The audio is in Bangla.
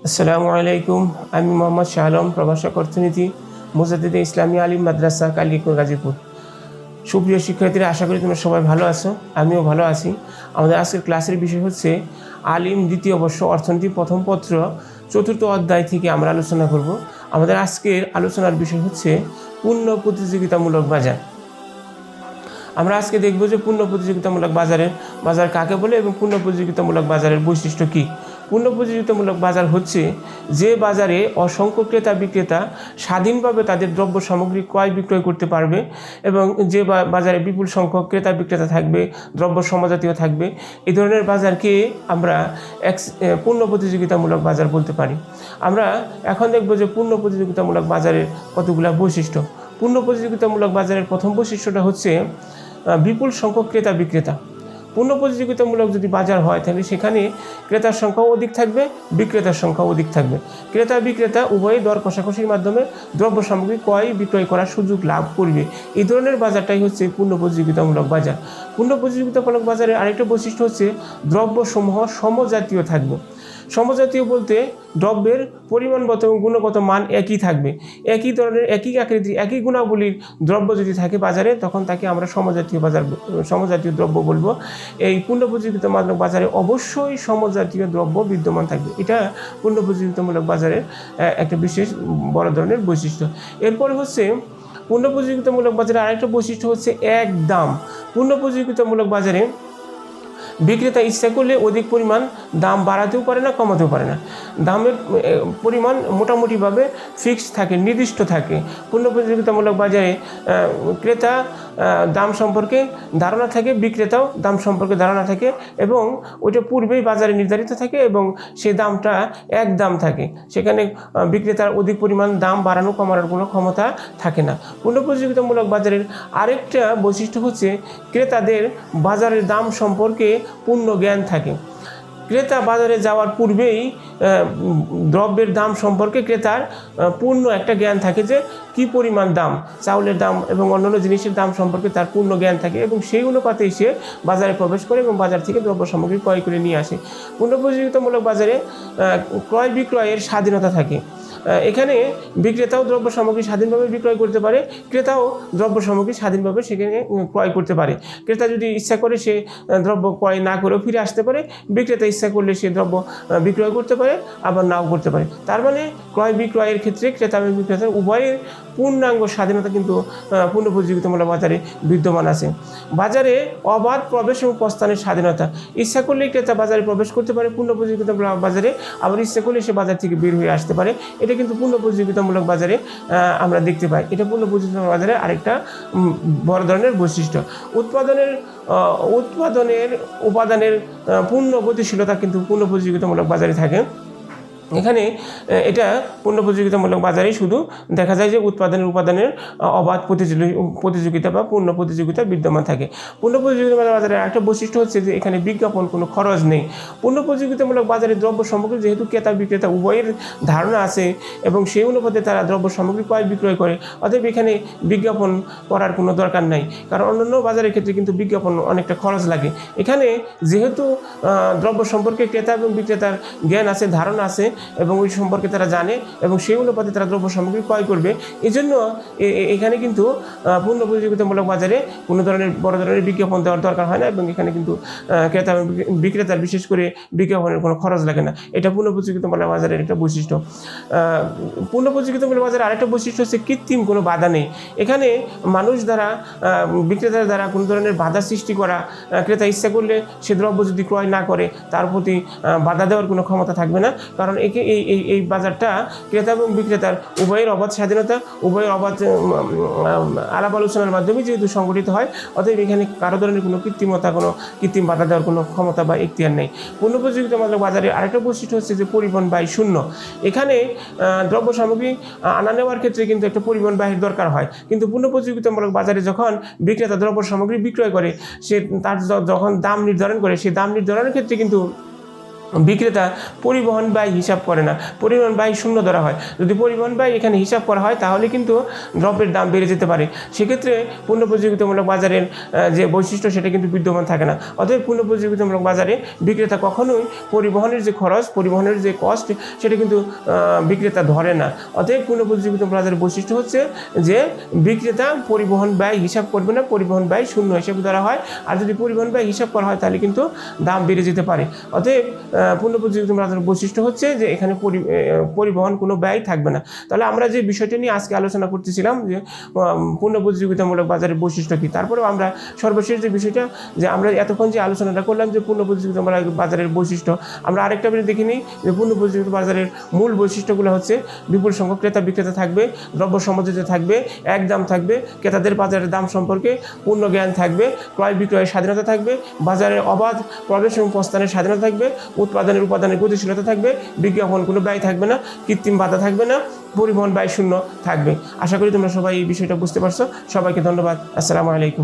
আসসালামু আলাইকুম। আমি মোহাম্মদ শাহ আলম, প্রভাষক অর্থনীতি, মুজাদ্দিদে ইসলামী আলিম মাদ্রাসা, কালিয়াকৈর, গাজীপুর। সুপ্রিয় শিক্ষার্থীরা, আশা করি তোমরা সবাই ভালো আছো। আমিও ভালো আছি। আমাদের আজকের ক্লাসের বিষয় হচ্ছে আলিম দ্বিতীয় বর্ষ অর্থনীতি প্রথম পত্র চতুর্থ অধ্যায় থেকে আমরা আলোচনা করব। আমাদের আজকের আলোচনার বিষয় হচ্ছে পূর্ণ প্রতিযোগিতামূলক বাজার। আমরা আজকে দেখব যে পূর্ণ প্রতিযোগিতামূলক বাজার কাকে বলে এবং পূর্ণ প্রতিযোগিতামূলক বাজারের বৈশিষ্ট্য কী। পূর্ণ প্রতিযোগিতামূলক বাজার হচ্ছে যে বাজারে অসংখ্য ক্রেতা বিক্রেতা স্বাধীনভাবে তাদের দ্রব্য সামগ্রী ক্রয় বিক্রয় করতে পারবে এবং যে বাজারে বিপুল সংখ্যক ক্রেতা বিক্রেতা থাকবে, দ্রব্য সমজাতীয় থাকবে। এই ধরনের বাজারকে আমরা পূর্ণ প্রতিযোগিতামূলক বাজার বলতে পারি। আমরা এখন দেখব যে পূর্ণ প্রতিযোগিতামূলক বাজারের কতগুলো বৈশিষ্ট্য। পূর্ণ প্রতিযোগিতামূলক বাজারের প্রথম বৈশিষ্ট্যটা হচ্ছে বিপুল সংখ্যক ক্রেতা বিক্রেতা। পূর্ণ প্রতিযোগিতামূলক যদি বাজার হয় তাহলে সেখানে ক্রেতার সংখ্যাও অধিক থাকবে, বিক্রেতার সংখ্যাও অধিক থাকবে। ক্রেতা বিক্রেতা উভয়ই দর কষাকষির মাধ্যমে দ্রব্য সামগ্রী ক্রয় বিক্রয় করার সুযোগ লাভ করবে। এই ধরনের বাজারটাই হচ্ছে পূর্ণ প্রতিযোগিতামূলক বাজার। পূর্ণ প্রতিযোগিতামূলক বাজারের আরেকটা বৈশিষ্ট্য হচ্ছে দ্রব্যসমূহ সমজাতীয় থাকবে। সমজাতীয় বলতে দ্রব্যের পরিমাণগত এবং গুণগত মান একই থাকবে। একই ধরনের, একই আকৃতির, একই গুণাবলীর দ্রব্য যদি থাকে বাজারে, তখন তাকে আমরা সমজাতীয় দ্রব্য বলবো। এই পূর্ণ প্রতিযোগিতামূলক বাজারে অবশ্যই সমজাতীয় দ্রব্য বিদ্যমান থাকবে। এটা পূর্ণ প্রতিযোগিতামূলক বাজারের একটা বিশেষ বড় ধরনের বৈশিষ্ট্য। এরপরে হচ্ছে পূর্ণ প্রতিযোগিতামূলক বাজারে আরেকটা বৈশিষ্ট্য হচ্ছে এক দাম। পূর্ণ প্রতিযোগিতামূলক বাজারে বিক্রেতা ইচ্ছা করলে অধিক পরিমাণ দাম বাড়াতেও পারে না, কমাতেও পারে না। দামের পরিমাণ মোটামুটিভাবে ফিক্সড থাকে, নির্দিষ্ট থাকে। পূর্ণ প্রতিযোগিতামূলক বাজারে ক্রেতা দাম সম্পর্কে ধারণা থাকে, বিক্রেতাও দাম সম্পর্কে ধারণা থাকে এবং ওইটা পূর্বেই বাজারে নির্ধারিত থাকে এবং সেই দামটা এক দাম থাকে। সেখানে বিক্রেতার অধিক পরিমাণ দাম বাড়ানো কমানোর কোনো ক্ষমতা থাকে না। পূর্ণ প্রতিযোগিতামূলক বাজারের আরেকটা বৈশিষ্ট্য হচ্ছে ক্রেতাদের বাজারের দাম সম্পর্কে পূর্ণ জ্ঞান থাকে। ক্রেতা বাজারে যাওয়ার পূর্বেই দ্রব্যের দাম সম্পর্কে ক্রেতার পূর্ণ একটা জ্ঞান থাকে যে কী পরিমাণ দাম, চাউলের দাম এবং অন্যান্য জিনিসের দাম সম্পর্কে তার পূর্ণ জ্ঞান থাকে এবং সেই অনুপাতেই সে বাজারে প্রবেশ করে এবং বাজার থেকে দ্রব্য সামগ্রী ক্রয় করে নিয়ে আসে। পূর্ণ প্রতিযোগিতামূলক বাজারে ক্রয় বিক্রয়ের স্বাধীনতা থাকে। এখানে বিক্রেতাও দ্রব্য সামগ্রী স্বাধীনভাবে বিক্রয় করতে পারে, ক্রেতাও দ্রব্য সামগ্রী স্বাধীনভাবে সেখানে ক্রয় করতে পারে। ক্রেতা যদি ইচ্ছা করে সে দ্রব্য ক্রয় না করেও ফিরে আসতে পারে, বিক্রেতা ইচ্ছা করলে সে দ্রব্য বিক্রয় করতে পারে, আবার নাও করতে পারে। তার মানে ক্রয় বিক্রয়ের ক্ষেত্রে ক্রেতা এবং বিক্রেতা উভয়ের পূর্ণাঙ্গ স্বাধীনতা কিন্তু পূর্ণ প্রতিযোগিতামূলক বাজারে বিদ্যমান আছে। বাজারে অবাধ প্রবেশ এবং প্রস্থানের স্বাধীনতা। ইচ্ছা করলেই ক্রেতা বাজারে প্রবেশ করতে পারে পূর্ণ প্রতিযোগিতামূলক বাজারে, আবার ইচ্ছা করলে সে বাজার থেকে বের হয়ে আসতে পারে। এটা কিন্তু পূর্ণ প্রতিযোগিতামূলক বাজারে আমরা দেখতে পাই। এটা পূর্ণ প্রতিযোগিতামূলক বাজারে আরেকটা বড় ধরনের বৈশিষ্ট্য। উপাদানের পূর্ণ গতিশীলতা কিন্তু পূর্ণ প্রতিযোগিতামূলক বাজারে থাকে। এখানে এটা পূর্ণ প্রতিযোগিতামূলক বাজারে শুধু দেখা যায় যে উপাদানের অবাধ প্রতিযোগিতা বা পূর্ণ প্রতিযোগিতা বিদ্যমান থাকে। পূর্ণ প্রতিযোগিতামূলক বাজারের একটা বৈশিষ্ট্য হচ্ছে যে এখানে বিজ্ঞাপন কোনো খরচ নেই। পূর্ণ প্রতিযোগিতামূলক বাজারে দ্রব্য সামগ্রী যেহেতু ক্রেতা বিক্রেতা উভয়ের ধারণা আছে এবং সেই অনুপাতে তারা দ্রব্য সামগ্রী ক্রয় বিক্রয় করে, অতএব এখানে বিজ্ঞাপন করার কোনো দরকার নাই। কারণ অন্যান্য বাজারের ক্ষেত্রে কিন্তু বিজ্ঞাপন অনেকটা খরচ লাগে। এখানে যেহেতু দ্রব্য সম্পর্কে ক্রেতা এবং বিক্রেতার জ্ঞান আছে, ধারণা আছে এবং ওই সম্পর্কে তারা জানে এবং সেই অনুপাতে তারা দ্রব্য সামগ্রী ক্রয় করবে। এই জন্য এখানে কিন্তু পূর্ণ প্রতিযোগিতামূলক বাজারে কোনো ধরনের বড় ধরনের বিজ্ঞাপন দেওয়ার দরকার হয় না এবং এখানে কিন্তু ক্রেতা এবং বিক্রেতার বিশেষ করে বিজ্ঞাপনের কোনো খরচ লাগে না। এটা পূর্ণ প্রতিযোগিতামূলক বাজারের একটা বৈশিষ্ট্য। পূর্ণ প্রতিযোগিতামূলক বাজারের আরেকটা বৈশিষ্ট্য হচ্ছে কৃত্রিম কোনো বাধা নেই। এখানে মানুষ দ্বারা, বিক্রেতার দ্বারা কোনো ধরনের বাধা সৃষ্টি করা, ক্রেতা ইচ্ছা করলে সে দ্রব্য যদি ক্রয় না করে তার প্রতি বাধা দেওয়ার কোনো ক্ষমতা থাকবে না। কারণ এই বাজারটা ক্রেতা এবং বিক্রেতার উভয়ের অবাধ স্বাধীনতা, উভয়ের অবাধ আলাপ আলোচনার মাধ্যমে যেহেতু সংগঠিত হয়, অতএব এখানে কারো ধরনের কোনো কৃত্রিম বাধা দেওয়ার কোনো ক্ষমতা বা এখতিয়ার নেই। পূর্ণ প্রতিযোগিতামূলক বাজারে আরেকটা বৈশিষ্ট্য হচ্ছে যে পরিবহন ব্যয় শূন্য। এখানে দ্রব্য সামগ্রী আনা নেওয়ার ক্ষেত্রে কিন্তু একটা পরিবহন ব্যয়ের দরকার হয়, কিন্তু পূর্ণ প্রতিযোগিতামূলক বাজারে যখন বিক্রেতা দ্রব্য সামগ্রী বিক্রয় করে, সে তার যখন দাম নির্ধারণ করে, সেই দাম নির্ধারণের ক্ষেত্রে কিন্তু বিক্রেতা পরিবহন ব্যয় হিসাব করে না, পরিবহন ব্যয় শূন্য ধরা হয়। যদি পরিবহন ব্যয় এখানে হিসাব করা হয় তাহলে কিন্তু দ্রব্যের দাম বেড়ে যেতে পারে। সেক্ষেত্রে পূর্ণ প্রতিযোগিতামূলক বাজারের যে বৈশিষ্ট্য সেটা কিন্তু বিদ্যমান থাকে না। অতএব পূর্ণ প্রতিযোগিতামূলক বাজারে বিক্রেতা কখনোই পরিবহনের যে খরচ, পরিবহনের যে কস্ট সেটা কিন্তু বিক্রেতা ধরে না। অতএব পূর্ণ প্রতিযোগিতামূলক বাজারের বৈশিষ্ট্য হচ্ছে যে বিক্রেতা পরিবহন ব্যয় হিসাব করবে না, পরিবহন ব্যয় শূন্য হিসাবে ধরা হয়। আর যদি পরিবহন ব্যয় হিসাব করা হয় তাহলে কিন্তু দাম বেড়ে যেতে পারে। অতএব পূর্ণ প্রতিযোগিতামূলক বাজারের বৈশিষ্ট্য হচ্ছে যে এখানে পরিবহন কোনো ব্যয় থাকবে না। তাহলে আমরা যে বিষয়টি নিয়ে আজকে আলোচনা করতেছিলাম যে পূর্ণ প্রতিযোগিতামূলক বাজারের বৈশিষ্ট্য কী, তারপরেও আমরা সর্বশেষ যে বিষয়টা যে আমরা এতক্ষণ যে আলোচনাটা করলাম যে পূর্ণ প্রতিযোগিতামূলক বাজারের বৈশিষ্ট্য, আমরা আরেকটা বের দেখে নিই যে পূর্ণ প্রতিযোগিতা বাজারের মূল বৈশিষ্ট্যগুলো হচ্ছে বিপুল সংখ্যক ক্রেতা বিক্রেতা থাকবে, দ্রব্য সমঝোতা থাকবে, এক দাম থাকবে, ক্রেতাদের বাজারের দাম সম্পর্কে পূর্ণ জ্ঞান থাকবে, ক্রয় বিক্রয়ের স্বাধীনতা থাকবে, বাজারে অবাধ প্রবেশ এবং প্রস্থানের স্বাধীনতা থাকবে, উপাদানের গতিশীলতা থাকবে, বিজ্ঞাপন কোনো ব্যয় থাকবে না, কৃত্রিম বাধা থাকবে না, পরিবহন ব্যয় শূন্য থাকবে। আশা করি তোমরা সবাই এই বিষয়টা বুঝতে পারছো। সবাইকে ধন্যবাদ। আসসালামু আলাইকুম।